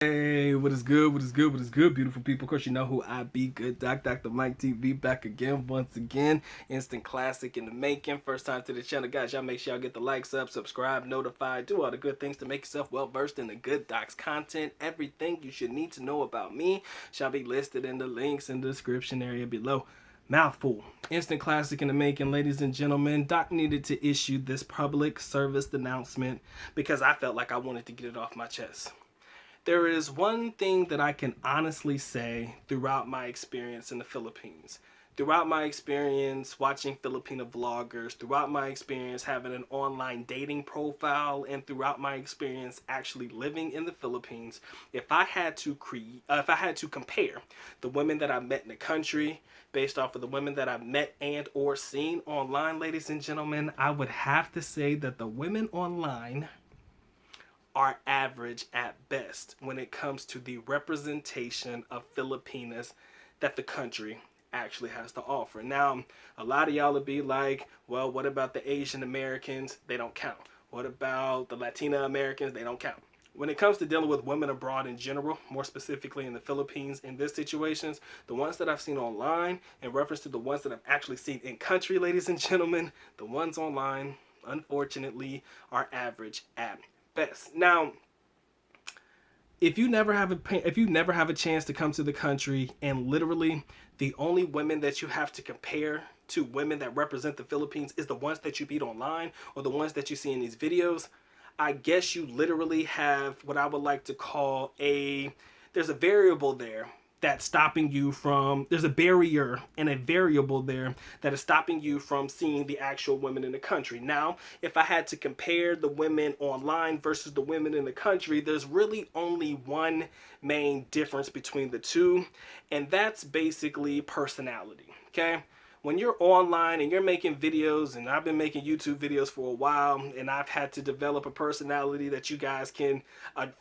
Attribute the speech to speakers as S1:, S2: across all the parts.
S1: Hey, what is good? What is good? What is good, beautiful people? Of course, you know who I be. Good Doc, Dr. Mike TV, back again, once again. Instant classic in the making. First time to the channel, guys. Y'all make sure y'all get the likes up, subscribe, notify, do all the good things to make yourself well versed in the Good Doc's content. Everything you should need to know about me shall be listed in the links in the description area below. Mouthful. Instant classic in the making, ladies and gentlemen. Doc needed to issue this public service announcement because I felt like I wanted to get it off my chest. There is one thing that I can honestly say throughout my experience in the Philippines. Throughout my experience watching Filipino vloggers, throughout my experience having an online dating profile, and throughout my experience actually living in the Philippines, if I had to compare the women that I met in the country based off of the women that I've met and or seen online, ladies and gentlemen, I would have to say that the women online are average at best when it comes to the representation of Filipinas that the country actually has to offer. Now, a lot of y'all will be like, well, what about the Asian Americans? They don't count. What about the Latina Americans? They don't count. When it comes to dealing with women abroad in general, more specifically in the Philippines, in this situations, the ones that I've seen online, in reference to the ones that I've actually seen in country, ladies and gentlemen, the ones online, unfortunately, are average at best. Now, if you never have a chance to come to the country and literally the only women that you have to compare to women that represent the Philippines is the ones that you meet online or the ones that you see in these videos, I guess you literally have what I would like to call there's a variable there that's stopping you from, there's a barrier and a variable there that is stopping you from seeing the actual women in the country. Now, if I had to compare the women online versus the women in the country, there's really only one main difference between the two, and that's basically personality, okay? When you're online and you're making videos, and I've been making YouTube videos for a while, and I've had to develop a personality that you guys can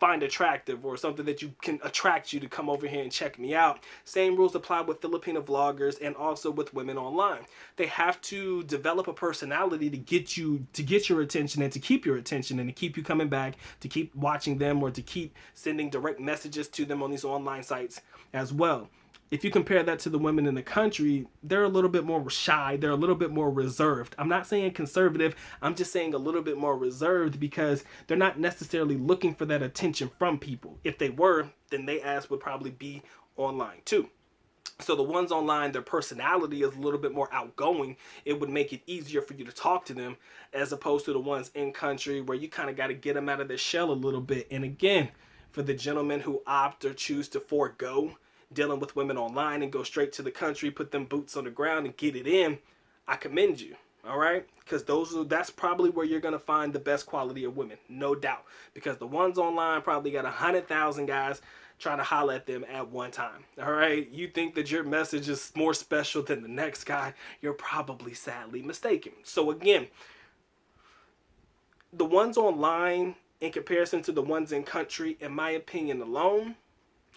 S1: find attractive, or something that you can attract you to come over here and check me out. Same rules apply with Filipino vloggers and also with women online. They have to develop a personality to get your attention and to keep your attention and to keep you coming back, to keep watching them, or to keep sending direct messages to them on these online sites as well. If you compare that to the women in the country, they're a little bit more shy. They're a little bit more reserved. I'm not saying conservative. I'm just saying a little bit more reserved because they're not necessarily looking for that attention from people. If they were, then their ass would probably be online too. So the ones online, their personality is a little bit more outgoing. It would make it easier for you to talk to them as opposed to the ones in country where you kind of got to get them out of their shell a little bit. And again, for the gentlemen who opt or choose to forego dealing with women online and go straight to the country, put them boots on the ground and get it in, I commend you. All right, because that's probably where you're gonna find the best quality of women, no doubt. Because the ones online probably got 100,000 guys trying to holler at them at one time. All right, you think that your message is more special than the next guy? You're probably sadly mistaken. So again, the ones online in comparison to the ones in country, in my opinion alone,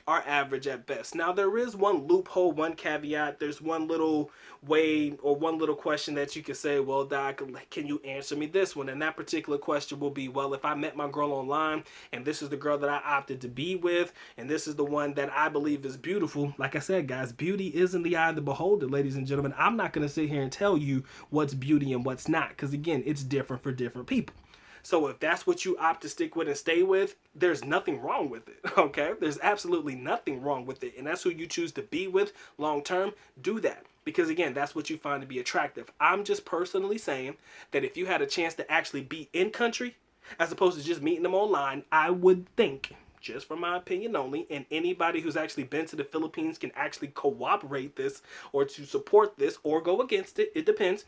S1: are average at best. Now, there is one loophole, one caveat. There's one little way or one little question that you can say, well, Doc, can you answer me this one? And that particular question will be, well, if I met my girl online and this is the girl that I opted to be with, and this is the one that I believe is beautiful, like I said, guys, beauty is in the eye of the beholder, ladies and gentlemen. I'm not going to sit here and tell you what's beauty and what's not, because again, it's different for different people. So if that's what you opt to stick with and stay with, there's nothing wrong with it, okay? There's absolutely nothing wrong with it. And that's who you choose to be with long term. Do that. Because again, that's what you find to be attractive. I'm just personally saying that if you had a chance to actually be in country, as opposed to just meeting them online, I would think, just from my opinion only, and anybody who's actually been to the Philippines can actually cooperate this or to support this or go against it. It depends.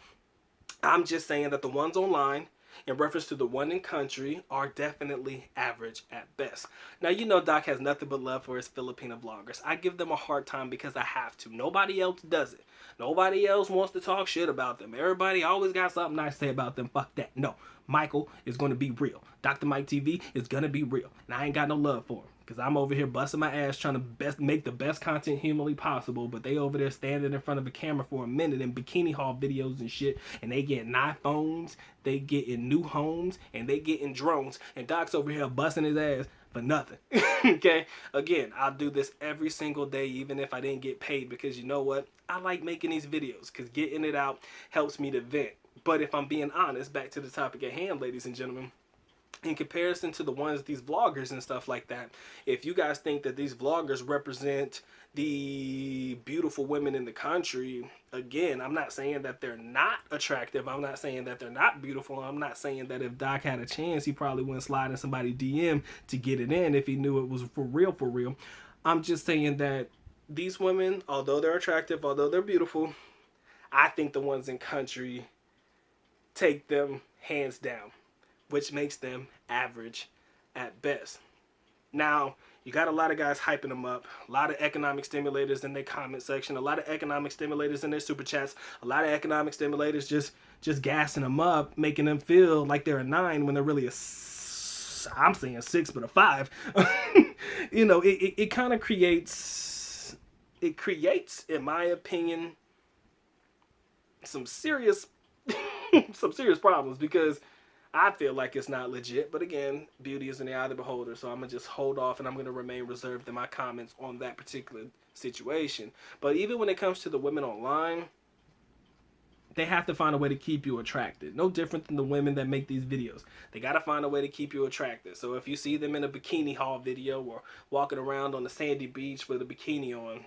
S1: I'm just saying that the ones online, in reference to the one in country, are definitely average at best. Now, you know Doc has nothing but love for his Filipino vloggers. I give them a hard time because I have to. Nobody else does it. Nobody else wants to talk shit about them. Everybody always got something nice to say about them. Fuck that. No. Michael is going to be real. Dr. Mike TV is going to be real. And I ain't got no love for him. Because I'm over here busting my ass trying to make the best content humanly possible. But they over there standing in front of a camera for a minute in bikini haul videos and shit. And they getting iPhones. They getting new homes. And they getting drones. And Doc's over here busting his ass for nothing. Okay, again, I'll do this every single day, even if I didn't get paid, because you know what, I like making these videos because getting it out helps me to vent. But if I'm being honest, back to the topic at hand, ladies and gentlemen, in comparison to the ones, these vloggers and stuff like that, if you guys think that these vloggers represent the beautiful women in the country, again, I'm not saying that they're not attractive. I'm not saying that they're not beautiful. I'm not saying that if Doc had a chance, he probably wouldn't slide in somebody's DM to get it in if he knew it was for real, for real. I'm just saying that these women, although they're attractive, although they're beautiful, I think the ones in country take them hands down, which makes them average at best. Now, you got a lot of guys hyping them up, a lot of economic stimulators in their comment section, a lot of economic stimulators in their super chats, a lot of economic stimulators just gassing them up, making them feel like they're a 9 when they're really I'm saying 6, but a 5. You know, it kind of creates, in my opinion, some serious problems, because I feel like it's not legit. But again, beauty is in the eye of the beholder, so I'm going to just hold off and I'm going to remain reserved in my comments on that particular situation. But even when it comes to the women online, they have to find a way to keep you attracted. No different than the women that make these videos. They got to find a way to keep you attracted. So if you see them in a bikini haul video or walking around on the sandy beach with a bikini on,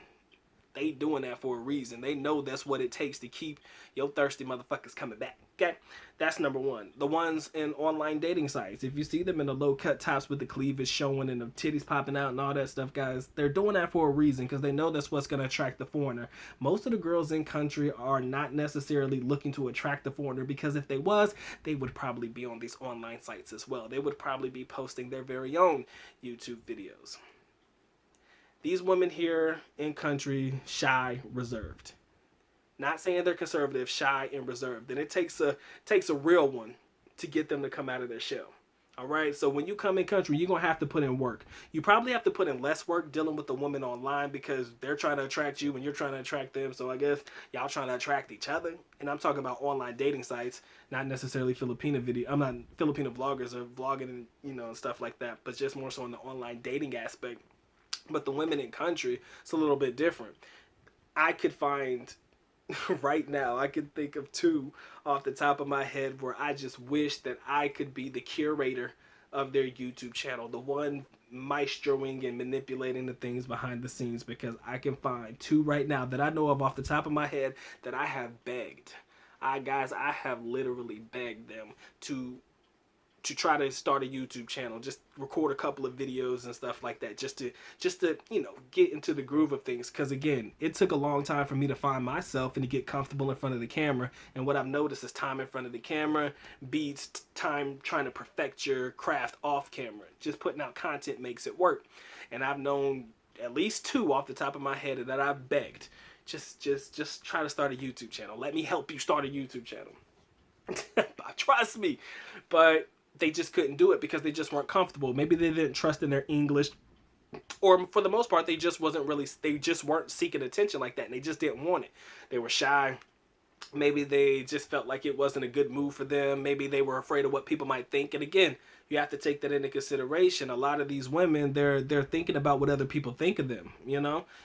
S1: they doing that for a reason. They know that's what it takes to keep your thirsty motherfuckers coming back. Okay, that's number one. The ones in online dating sites, if you see them in the low cut tops with the cleavage showing and the titties popping out and all that stuff, guys, they're doing that for a reason, because they know that's what's going to attract the foreigner. Most of the girls in country are not necessarily looking to attract the foreigner, because if they was, they would probably be on these online sites as well. They would probably be posting their very own YouTube videos. These women here in country, shy, reserved. Not saying they're conservative, shy and reserved. And it takes a real one to get them to come out of their shell. All right, so when you come in country, you're going to have to put in work. You probably have to put in less work dealing with the women online, because they're trying to attract you and you're trying to attract them. So I guess y'all trying to attract each other. And I'm talking about online dating sites, not necessarily Filipino video. I'm not Filipino vloggers or vlogging and, and stuff like that, but just more so in the online dating aspect. But the women in country, it's a little bit different. I could find, right now, I could think of 2 off the top of my head where I just wish that I could be the curator of their YouTube channel, the one maestroing and manipulating the things behind the scenes, because I can find 2 right now that I know of off the top of my head that I have begged. Guys, I have literally begged them to try to start a YouTube channel, just record a couple of videos and stuff like that, just to get into the groove of things. Because again, it took a long time for me to find myself and to get comfortable in front of the camera. And what I've noticed is time in front of the camera beats time trying to perfect your craft off camera. Just putting out content makes it work. And I've known at least 2 off the top of my head that I've begged, just try to start a YouTube channel. Let me help you start a YouTube channel. Trust me. But they just couldn't do it because they just weren't comfortable. Maybe they didn't trust in their English, or for the most part, they just weren't seeking attention like that, and they just didn't want it. They were shy. Maybe they just felt like it wasn't a good move for them. Maybe they were afraid of what people might think. And again, you have to take that into consideration. A lot of these women, they're thinking about what other people think of them,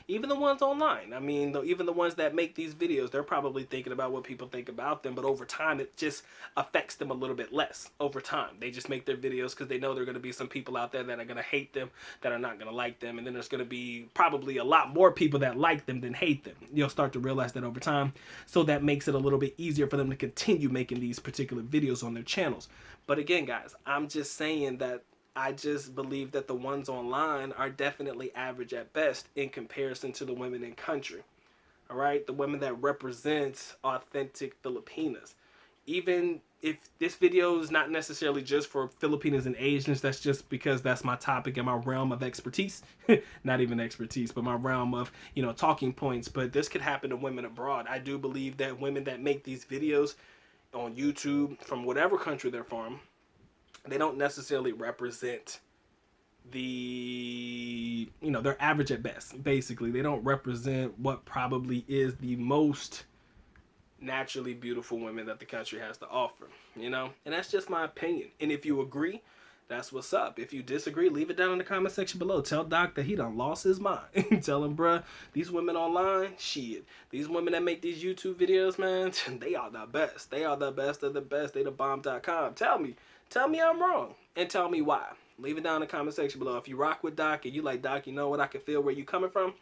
S1: Even the ones online. I mean, even the ones that make these videos, they're probably thinking about what people think about them. But over time, it just affects them a little bit less. Over time, they just make their videos because they know there are going to be some people out there that are going to hate them, that are not going to like them. And then there's going to be probably a lot more people that like them than hate them. You'll start to realize that over time. So that makes it a little bit easier for them to continue making these particular videos on their channels. But again, guys, I'm just saying that I just believe that the ones online are definitely average at best in comparison to the women in country. All right, the women that represent authentic Filipinas. Even if this video is not necessarily just for Filipinas and Asians, that's just because that's my topic and my realm of expertise. Not even expertise, but my realm of, talking points. But this could happen to women abroad. I do believe that women that make these videos on YouTube from whatever country they're from, they don't necessarily represent they're average at best. Basically, they don't represent what probably is the most naturally beautiful women that the country has to offer, And that's just my opinion. And if you agree, That's what's up. If you disagree, leave it down in the comment section below. Tell Doc that he done lost his mind. Tell him, bruh, these women online, shit. These women that make these YouTube videos, man, they are the best. They are the best of the best. They the bomb.com. Tell me I'm wrong. And tell me why. Leave it down in the comment section below. If you rock with Doc and you like Doc, you know what, I can feel where you coming from.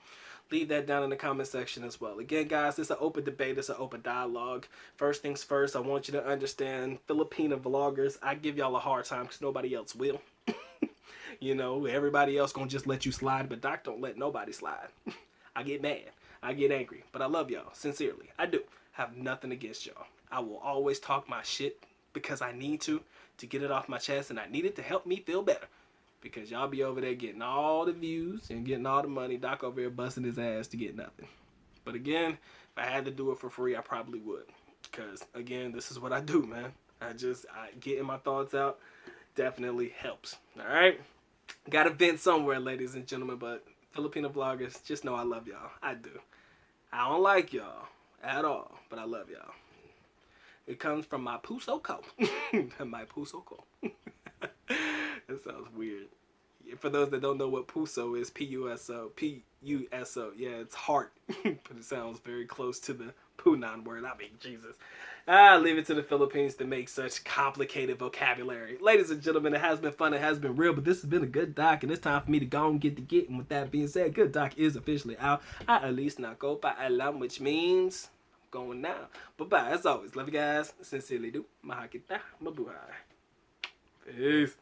S1: Leave that down in the comment section as well. Again, guys, it's an open debate. It's an open dialogue. First things first, I want you to understand, Filipina vloggers, I give y'all a hard time because nobody else will. You know, everybody else gonna just let you slide, but Doc don't let nobody slide. I get mad. I get angry. But I love y'all, sincerely. I do. Have nothing against y'all. I will always talk my shit because I need to get it off my chest, and I need it to help me feel better. Because y'all be over there getting all the views and getting all the money. Doc over here busting his ass to get nothing. But again, if I had to do it for free, I probably would. Because, again, this is what I do, man. I getting my thoughts out definitely helps. Alright? Gotta vent somewhere, ladies and gentlemen. But Filipino vloggers, just know I love y'all. I do. I don't like y'all at all. But I love y'all. It comes from my puso ko. My puso ko. That sounds weird. For those that don't know what puso is, P-U-S-O. P-U-S-O. Yeah, it's heart. But it sounds very close to the Punan word. I mean, Jesus. Leave it to the Philippines to make such complicated vocabulary. Ladies and gentlemen, it has been fun. It has been real. But this has been a good doc. And it's time for me to go and get to getting. With that being said, good doc is officially out. At least nako pa alam, which means going now. Bye-bye. As always, love you guys. Sincerely do. Mahal kita. Mabuhay. Peace.